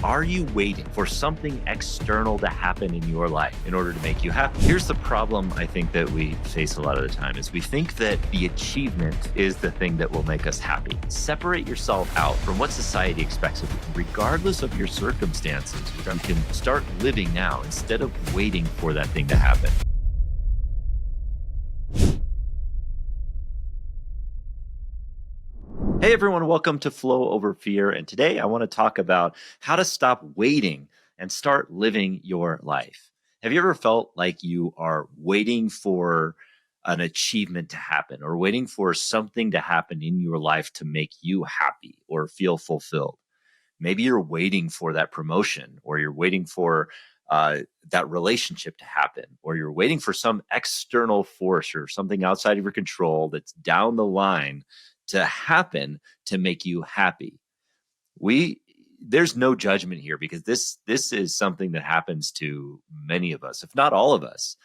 Are you waiting for something external to happen in your life in order to make you happy? Here's the problem I think that we face a lot of the time is we think that the achievement is the thing that will make us happy. Separate yourself out from what society expects of you. Regardless of your circumstances, you can start living now instead of waiting for that thing to happen. Hey everyone, welcome to Flow Over Fear. And today I want to talk about how to stop waiting and start living your life. Have you ever felt like you are waiting for an achievement to happen or waiting for something to happen in your life to make you happy or feel fulfilled? Maybe you're waiting for that promotion, or you're waiting for that relationship to happen, or you're waiting for some external force or something outside of your control that's down the line to happen to make you happy. We There's no judgment here, because this is something that happens to many of us, if not all of us.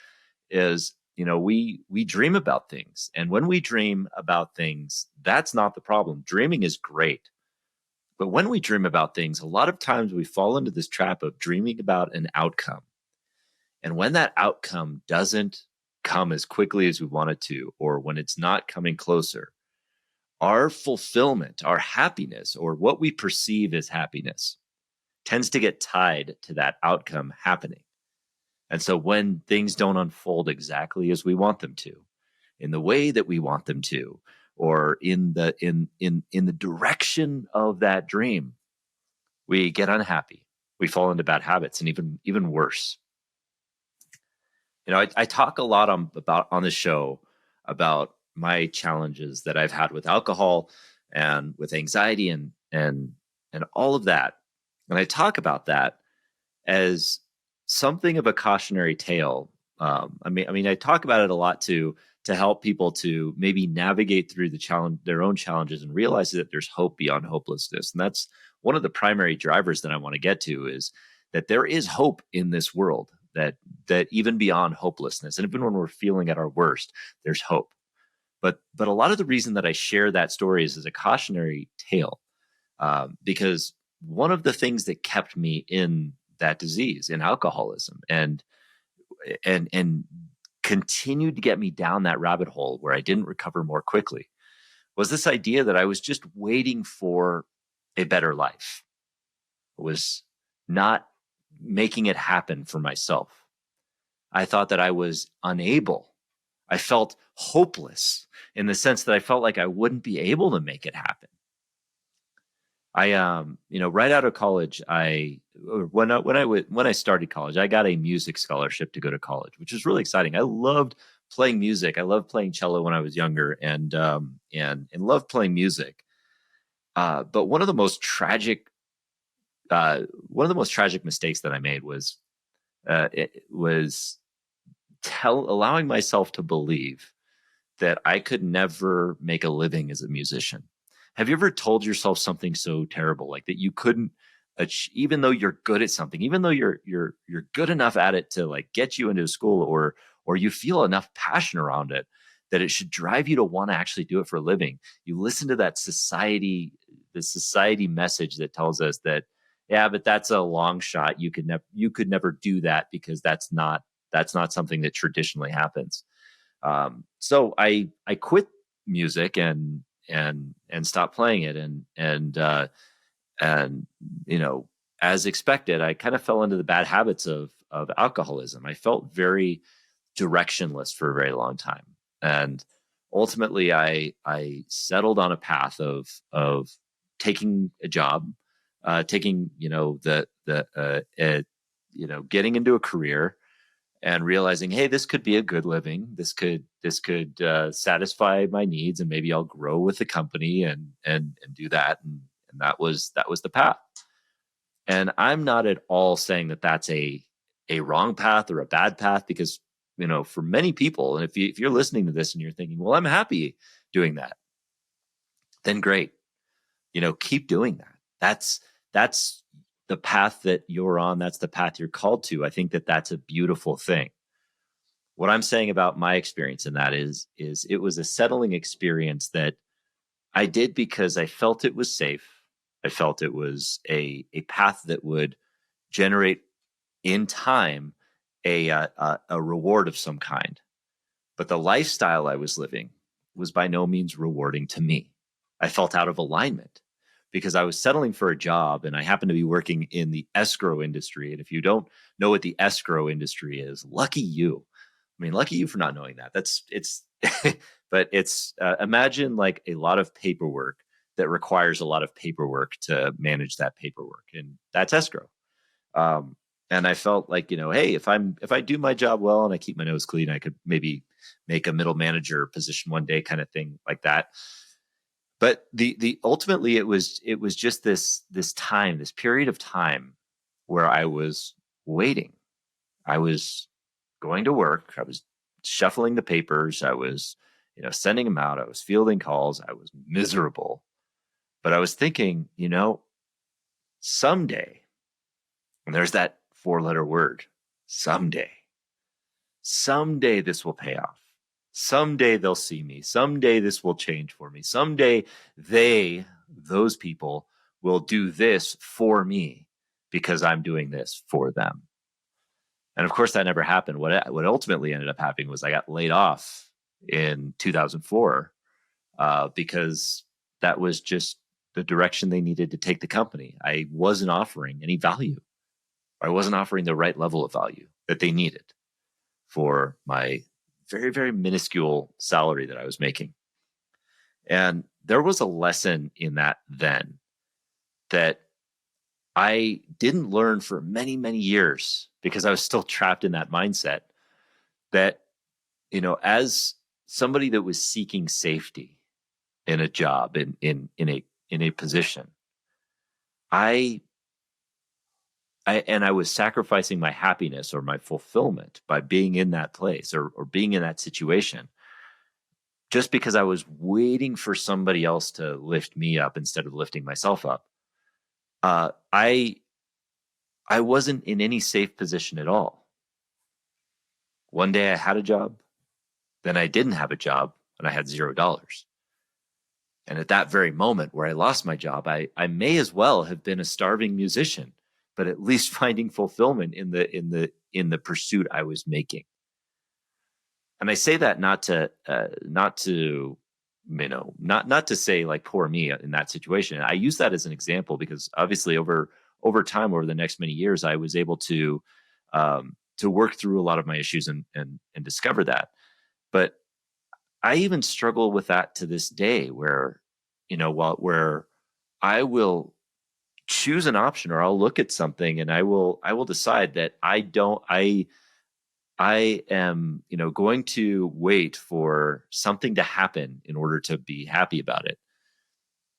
Is we dream about things, and when we dream about things, that's not the problem. Dreaming is great. But when we dream about things, a lot of times we fall into this trap of dreaming about an outcome. And when that outcome doesn't come as quickly as we want it to, or when it's not coming closer, our fulfillment, our happiness, or what we perceive as happiness tends to get tied to that outcome happening. And so when things don't unfold exactly as we want them to, in the way that we want them to, or in the direction of that dream, we get unhappy. We fall into bad habits, and even worse. I talk a lot on the show about my challenges that I've had with alcohol and with anxiety and all of that. And I talk about that as something of a cautionary tale. I talk about it a lot to help people to maybe navigate through their own challenges, and realize that there's hope beyond hopelessness. And that's one of the primary drivers that I want to get to, is that there is hope in this world, that even beyond hopelessness, and even when we're feeling at our worst, there's hope. But a lot of the reason that I share that story is as a cautionary tale, because one of the things that kept me in that disease, in alcoholism, and continued to get me down that rabbit hole where I didn't recover more quickly, was this idea that I was just waiting for a better life. I was not making it happen for myself. I thought that I was unable. I felt hopeless, in the sense that I felt like I wouldn't be able to make it happen. Right out of college, when I started college, I got a music scholarship to go to college, which was really exciting. I loved playing music. I loved playing cello when I was younger, and loved playing music. But one of the most tragic mistakes that I made was allowing myself to believe that I could never make a living as a musician. Have you ever told yourself something so terrible, like that you couldn't even though you're good at something, even though you're good enough at it to like get you into school, or you feel enough passion around it that it should drive you to want to actually do it for a living? You listen to that society message that tells us that, yeah, but that's a long shot. You could never do that, because that's not something that traditionally happens. So I quit music and stopped playing it, and as expected, I kind of fell into the bad habits of alcoholism. I felt very directionless for a very long time, and ultimately I settled on a path of taking a job, taking getting into a career, and realizing, hey, this could be a good living. This could satisfy my needs, and maybe I'll grow with the company and do that. And that was the path. And I'm not at all saying that that's a wrong path or a bad path, because for many people, and if you're listening to this and you're thinking, well, I'm happy doing that, then great. Keep doing that. That's the path that you're on. That's the path you're called to. I think that that's a beautiful thing. What I'm saying about my experience in that is it was a settling experience that I did because I felt it was safe. I felt it was a path that would generate in time a reward of some kind. But the lifestyle I was living was by no means rewarding to me. I felt out of alignment because I was settling for a job and I happened to be working in the escrow industry. And if you don't know what the escrow industry is, lucky you. I mean, lucky you for not knowing that. It's, but it's, imagine like a lot of paperwork that requires a lot of paperwork to manage that paperwork. And that's escrow. Um, and I felt like, hey, if I do my job well and I keep my nose clean, I could maybe make a middle manager position one day, kind of thing like that. But the ultimately it was just this period of time where I was waiting. I was going to work. I was shuffling the papers. I was, sending them out. I was fielding calls. I was miserable. But I was thinking, someday, and there's that 4-letter word, someday. Someday this will pay off. Someday they'll see me. Someday this will change for me. Someday those people will do this for me because I'm doing this for them. And of course, that never happened. What ultimately ended up happening was I got laid off in 2004 because that was just the direction they needed to take the company. I wasn't offering any value. I wasn't offering the right level of value that they needed for my very, very minuscule salary that I was making. And there was a lesson in that then that I didn't learn for many, many years because I was still trapped in that mindset that, as somebody that was seeking safety in a job, in a position, I was sacrificing my happiness or my fulfillment by being in that place or being in that situation just because I was waiting for somebody else to lift me up instead of lifting myself up. I wasn't in any safe position at all. One day I had a job, then I didn't have a job and I had $0. And at that very moment where I lost my job, I may as well have been a starving musician, but at least finding fulfillment in the pursuit I was making. And I say that not to say like poor me in that situation. I use that as an example because obviously over time, over the next many years, I was able to work through a lot of my issues and discover that. But I even struggle with that to this day where, where I will choose an option or I'll look at something and I will decide that I am, going to wait for something to happen in order to be happy about it.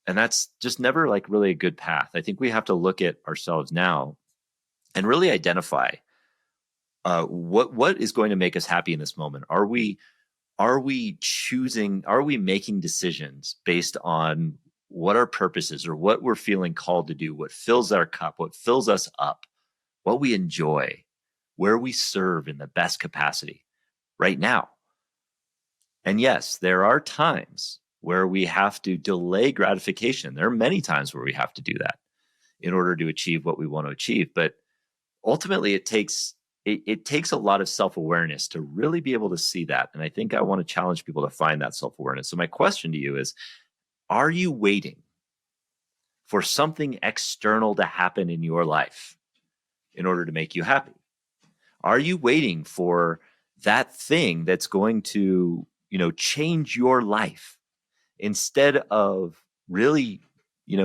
And that's just never like really a good path. I think we have to look at ourselves now and really identify what is going to make us happy in this moment. Are we making decisions based on what our purpose is or what we're feeling called to do, what fills our cup, what fills us up, what we enjoy, where we serve in the best capacity right now? And yes, there are times where we have to delay gratification. There are many times where we have to do that in order to achieve what we want to achieve. But ultimately, it takes a lot of self-awareness to really be able to see that. And I think I want to challenge people to find that self-awareness. So my question to you is, are you waiting for something external to happen in your life in order to make you happy? Are you waiting for that thing that's going to, change your life instead of really,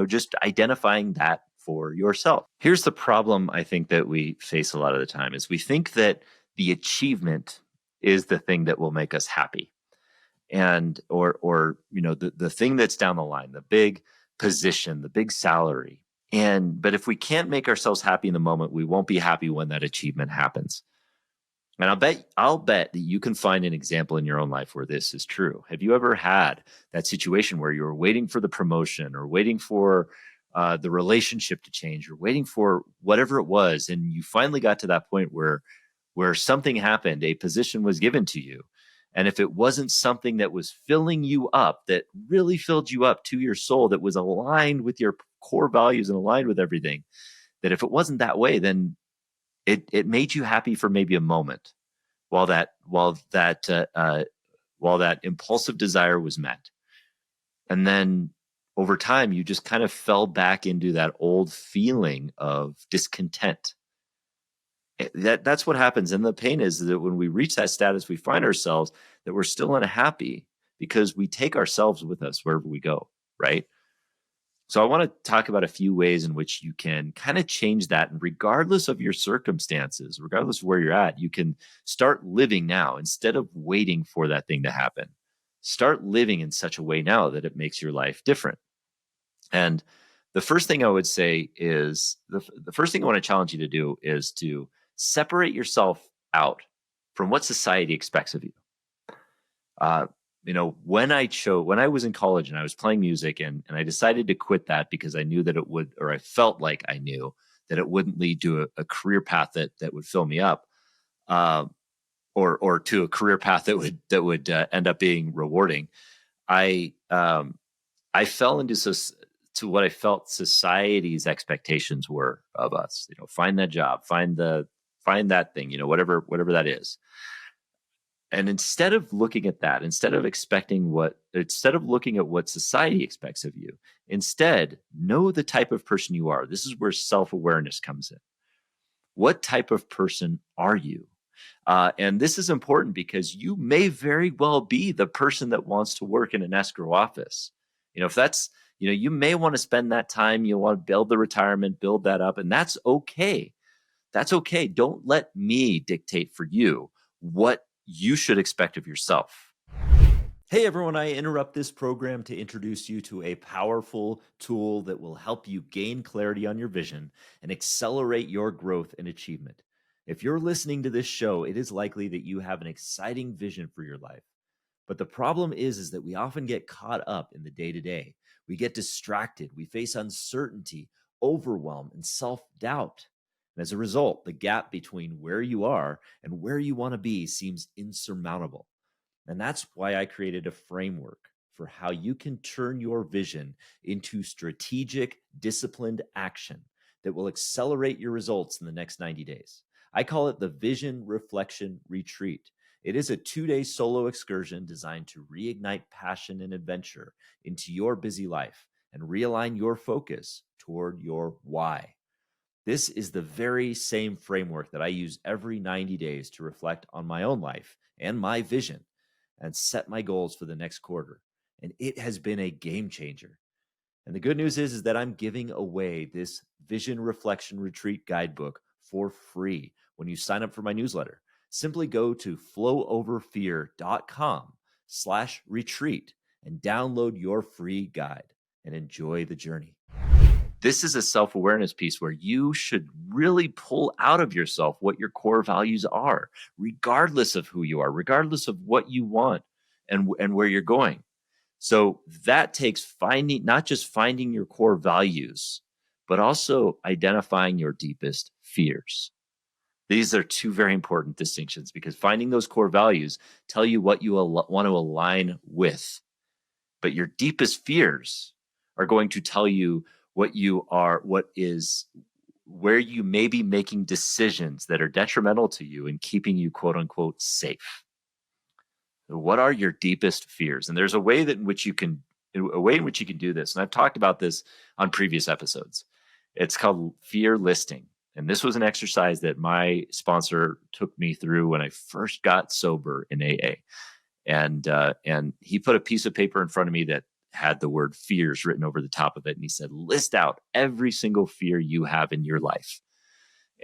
just identifying that for yourself? Here's the problem I think that we face a lot of the time is we think that the achievement is the thing that will make us happy. And or the thing that's down the line, the big position, the big salary. But if we can't make ourselves happy in the moment, we won't be happy when that achievement happens. And I'll bet that you can find an example in your own life where this is true. Have you ever had that situation where you were waiting for the promotion or waiting for the relationship to change or waiting for whatever it was, and you finally got to that point where something happened, a position was given to you, and if it wasn't something that was filling you up, that really filled you up to your soul, that was aligned with your core values and aligned with everything, that if it wasn't that way, then it made you happy for maybe a moment while that impulsive desire was met. And then over time, you just kind of fell back into that old feeling of discontent. That's what happens. And the pain is that when we reach that status, we find ourselves that we're still unhappy because we take ourselves with us wherever we go, right? So I want to talk about a few ways in which you can kind of change that. And regardless of your circumstances, regardless of where you're at, you can start living now instead of waiting for that thing to happen. Start living in such a way now that it makes your life different. And the first thing I would say is the first thing I want to challenge you to do is to separate yourself out from what society expects of you. When I was in college and I was playing music and I decided to quit that because I knew that it would, or I felt like I knew that it wouldn't lead to a career path that would fill me up, or to a career path that would end up being rewarding. I fell into to what I felt society's expectations were of us. Find that job, find that thing, whatever that is. And instead of looking at that, instead of looking at what society expects of you, instead know the type of person you are. This is where self-awareness comes in. What type of person are you? And this is important because you may very well be the person that wants to work in an escrow office. If that's, you may want to spend that time, you want to build the retirement, build that up, and that's okay. That's okay. Don't let me dictate for you what you should expect of yourself. Hey everyone, I interrupt this program to introduce you to a powerful tool that will help you gain clarity on your vision and accelerate your growth and achievement. If you're listening to this show, it is likely that you have an exciting vision for your life. But the problem is that we often get caught up in the day-to-day. We get distracted, we face uncertainty, overwhelm, and self-doubt. And as a result, the gap between where you are and where you want to be seems insurmountable. And that's why I created a framework for how you can turn your vision into strategic, disciplined action that will accelerate your results in the next 90 days. I call it the Vision Reflection Retreat. It is a 2-day solo excursion designed to reignite passion and adventure into your busy life and realign your focus toward your why. This is the very same framework that I use every 90 days to reflect on my own life and my vision and set my goals for the next quarter. And it has been a game changer. And the good news is that I'm giving away this Vision Reflection Retreat guidebook for free when you sign up for my newsletter. Simply go to flowoverfear.com/retreat and download your free guide and enjoy the journey. This is a self-awareness piece where you should really pull out of yourself what your core values are, regardless of who you are, regardless of what you want and where you're going. So that takes not just finding your core values, but also identifying your deepest fears. These are two very important distinctions because finding those core values tell you what you want to align with. But your deepest fears are going to tell you what you are, where you may be making decisions that are detrimental to you and keeping you, quote unquote, safe. What are your deepest fears? And there's a way in which you can do this. And I've talked about this on previous episodes. It's called fear listing. And this was an exercise that my sponsor took me through when I first got sober in AA. And he put a piece of paper in front of me that had the word fears written over the top of it. And he said, list out every single fear you have in your life.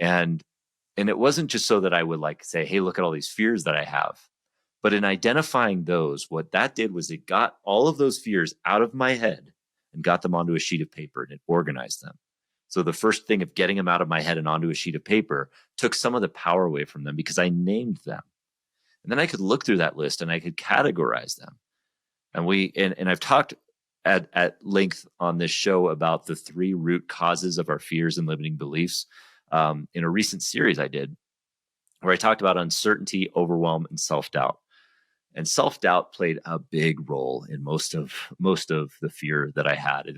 And it wasn't just so that I would say, hey, look at all these fears that I have. But in identifying those, what that did was it got all of those fears out of my head and got them onto a sheet of paper and it organized them. So the first thing of getting them out of my head and onto a sheet of paper took some of the power away from them because I named them. And then I could look through that list and I could categorize them. And I've talked at length on this show about the 3 root causes of our fears and limiting beliefs in a recent series I did, where I talked about uncertainty, overwhelm, and self-doubt. And self-doubt played a big role in most of the fear that I had.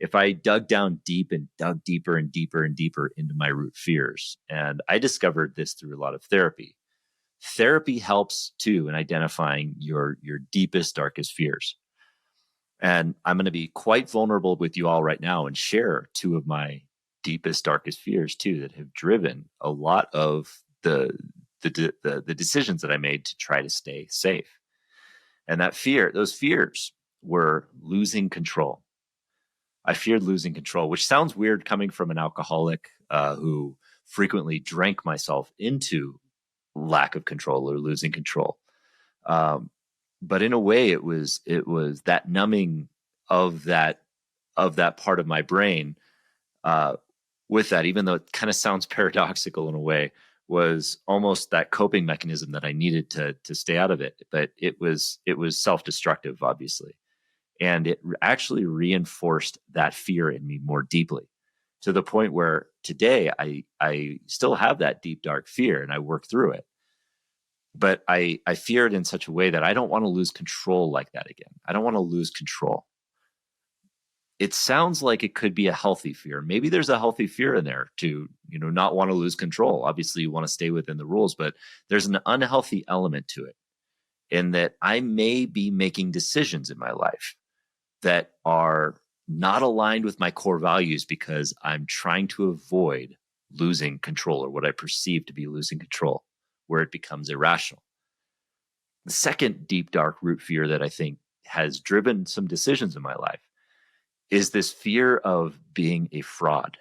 if I dug down deep and dug deeper and deeper and deeper into my root fears. And I discovered this through a lot of therapy. Therapy helps too in identifying your deepest, darkest fears. And I'm going to be quite vulnerable with you all right now and share two of my deepest, darkest fears too that have driven a lot of the decisions that I made to try to stay safe. And those fears were losing control. I feared losing control, which sounds weird coming from an alcoholic who frequently drank myself into lack of control or losing control. But in a way, it was that numbing of that part of my brain. With that, even though it kind of sounds paradoxical in a way, was almost that coping mechanism that I needed to stay out of it. But it was self-destructive, obviously. And it actually reinforced that fear in me more deeply, to the point where today I still have that deep, dark fear and I work through it. But I fear it in such a way that I don't want to lose control like that again. I don't want to lose control. It sounds like it could be a healthy fear. Maybe there's a healthy fear in there to, not want to lose control. Obviously, you want to stay within the rules, but there's an unhealthy element to it, in that I may be making decisions in my life that are not aligned with my core values because I'm trying to avoid losing control, or what I perceive to be losing control, where it becomes irrational. The second deep, dark root fear that I think has driven some decisions in my life is this fear of being a fraud.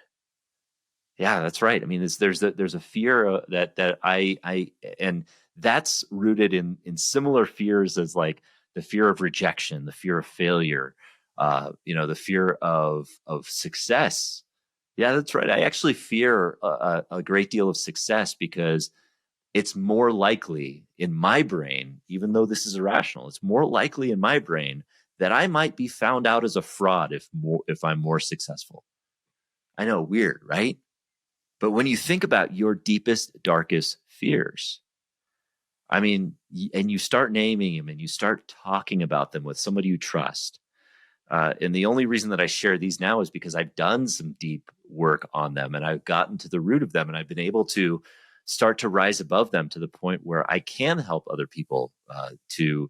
Yeah, that's right. I mean, there's a fear that I and that's rooted in similar fears as like the fear of rejection, the fear of failure, the fear of success. Yeah, that's right. I actually fear a great deal of success because it's more likely in my brain, even though this is irrational, it's more likely in my brain that I might be found out as a fraud if I'm more successful. I know, weird, right? But when you think about your deepest, darkest fears, I mean, and you start naming them and you start talking about them with somebody you trust. And the only reason that I share these now is because I've done some deep work on them and I've gotten to the root of them, and I've been able to start to rise above them to the point where I can help other people to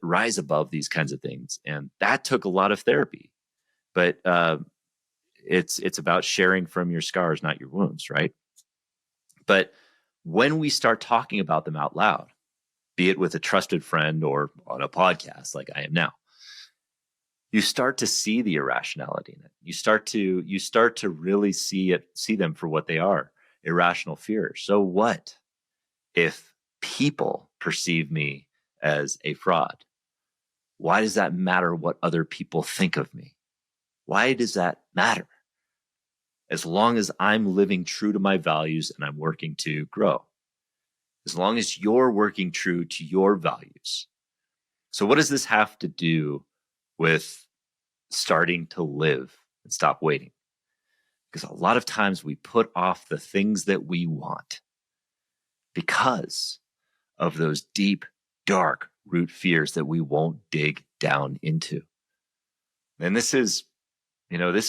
rise above these kinds of things. And that took a lot of therapy, but it's about sharing from your scars, not your wounds, right? But when we start talking about them out loud, be it with a trusted friend or on a podcast like I am now, you start to see the irrationality in it. You start to really see them for what they are, irrational fears. So what if people perceive me as a fraud? Why does that matter what other people think of me? Why does that matter? As long as I'm living true to my values and I'm working to grow. As long as you're working true to your values. So what does this have to do with starting to live and stop waiting? Because a lot of times we put off the things that we want because of those deep, dark root fears that we won't dig down into. And this is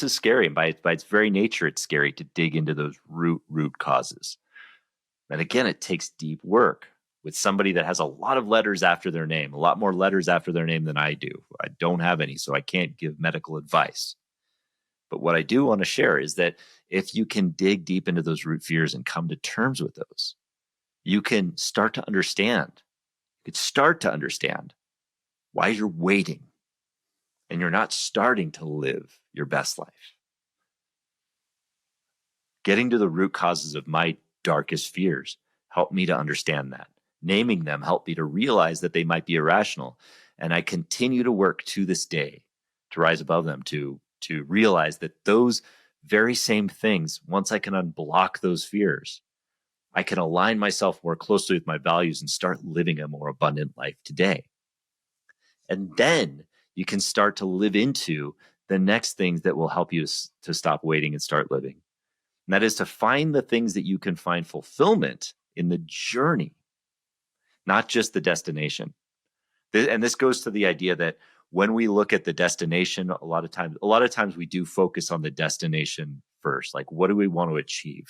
scary. And by its very nature, it's scary to dig into those root causes. And again, it takes deep work with somebody that has a lot of letters after their name, a lot more letters after their name than I do. I don't have any, so I can't give medical advice. But what I do want to share is that if you can dig deep into those root fears and come to terms with those, you can start to understand. You could start to understand why you're waiting and you're not starting to live your best life. Getting to the root causes of my darkest fears helped me to understand that. Naming them helped me to realize that they might be irrational. And I continue to work to this day to rise above them, to realize that those very same things, once I can unblock those fears, I can align myself more closely with my values and start living a more abundant life today. And then you can start to live into the next things that will help you to stop waiting and start living. And that is to find the things that you can find fulfillment in the journey, not just the destination. And this goes to the idea that when we look at the destination, a lot of times we do focus on the destination first. Like, what do we want to achieve?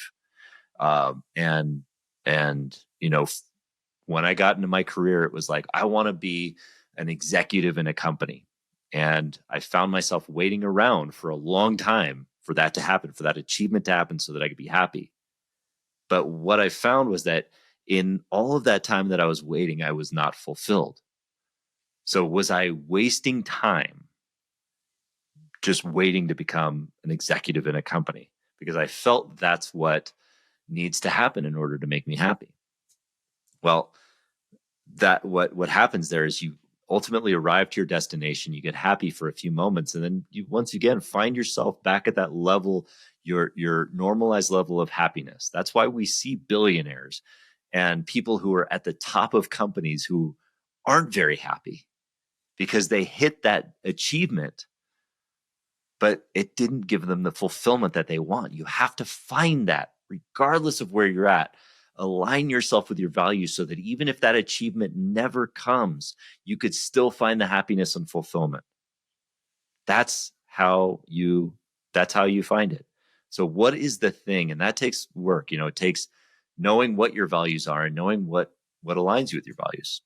Um, and and when I got into my career, it was like, I want to be an executive in a company. And I found myself waiting around for a long time for that to happen, for that achievement to happen so that I could be happy. But what I found was that in all of that time that I was waiting, I was not fulfilled. So was I wasting time just waiting to become an executive in a company? Because I felt that's what needs to happen in order to make me happy. Well, that what happens there is you ultimately arrive to your destination, you get happy for a few moments, and then you once again find yourself back at that level, your normalized level of happiness. That's why we see billionaires and people who are at the top of companies who aren't very happy because they hit that achievement, but it didn't give them the fulfillment that they want. You have to find that regardless of where you're at. Align yourself with your values so that even if that achievement never comes, you could still find the happiness and fulfillment. That's how you find it. So what is the thing? And that takes work. It takes knowing what your values are and knowing what aligns you with your values.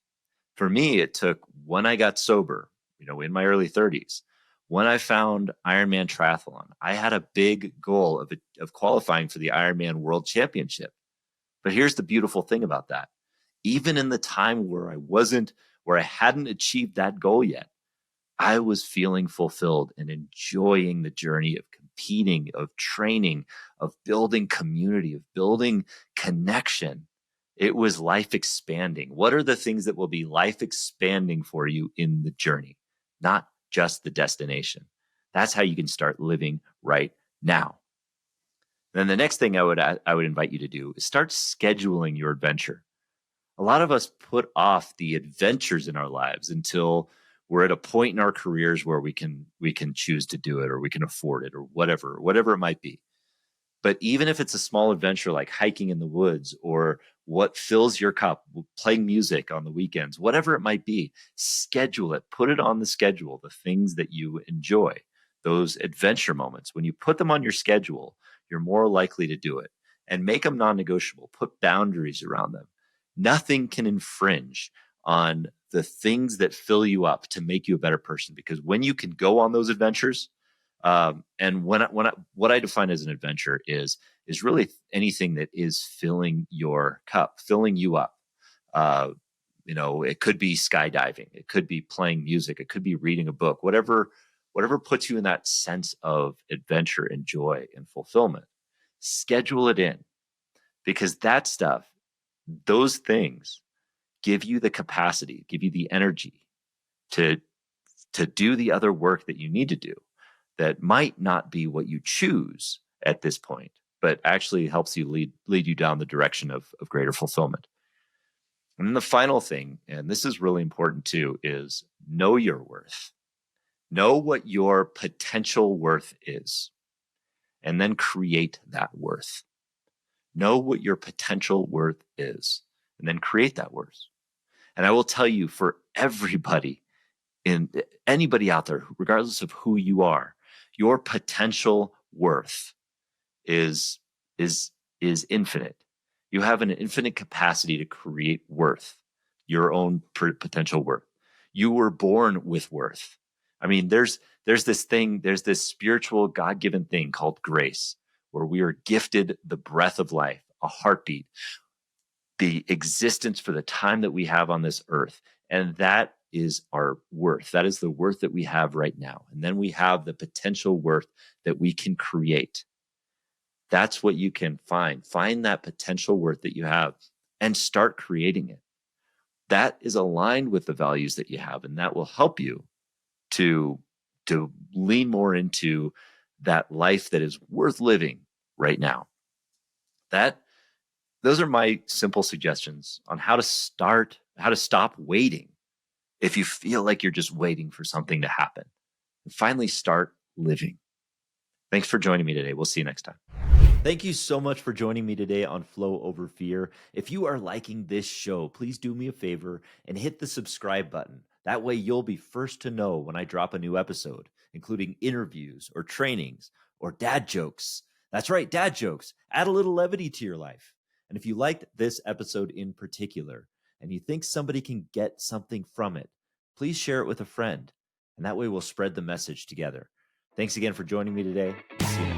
For me, it took when I got sober, in my early 30s, when I found Ironman triathlon. I had a big goal of qualifying for the Ironman World Championship. But here's the beautiful thing about that. Even in the time where I hadn't achieved that goal yet, I was feeling fulfilled and enjoying the journey of competing, of training, of building community, of building connection. It was life expanding. What are the things that will be life expanding for you in the journey, not just the destination? That's how you can start living right now. Then the next thing I would invite you to do is start scheduling your adventure. A lot of us put off the adventures in our lives until we're at a point in our careers where we can choose to do it, or we can afford it, or whatever it might be. But even if it's a small adventure like hiking in the woods, or what fills your cup, playing music on the weekends, whatever it might be, schedule it, put it on the schedule, the things that you enjoy, those adventure moments. When you put them on your schedule, you're more likely to do it, and make them non-negotiable. Put boundaries around them. Nothing can infringe on the things that fill you up to make you a better person, because when you can go on those adventures, and what I define as an adventure is really anything that is filling your cup, filling you up. It could be skydiving, it could be playing music, it could be reading a book, whatever puts you in that sense of adventure and joy and fulfillment. Schedule it in, because that stuff, those things give you the capacity, give you the energy to do the other work that you need to do, that might not be what you choose at this point, but actually helps you lead you down the direction of greater fulfillment. And then the final thing, and this is really important too, is know your worth. Know what your potential worth is, and then create that worth. Know what your potential worth is, and then create that worth. And I will tell you, for anybody out there, regardless of who you are, your potential worth is infinite. You have an infinite capacity to create worth, your own potential worth. You were born with worth. I mean, there's this spiritual God-given thing called grace, where we are gifted the breath of life, a heartbeat, the existence for the time that we have on this earth. And that is our worth. That is the worth that we have right now. And then we have the potential worth that we can create. That's what you can find. Find that potential worth that you have and start creating it. That is aligned with the values that you have, and that will help you to lean more into that life that is worth living right now. Those are my simple suggestions on how to stop waiting. If you feel like you're just waiting for something to happen, and finally start living. Thanks for joining me today. We'll see you next time. Thank you so much for joining me today on Flow Over Fear. If you are liking this show, please do me a favor and hit the subscribe button. That way, you'll be first to know when I drop a new episode, including interviews or trainings or dad jokes. That's right, dad jokes. Add a little levity to your life. And if you liked this episode in particular and you think somebody can get something from it, please share it with a friend. And that way, we'll spread the message together. Thanks again for joining me today. See you next time.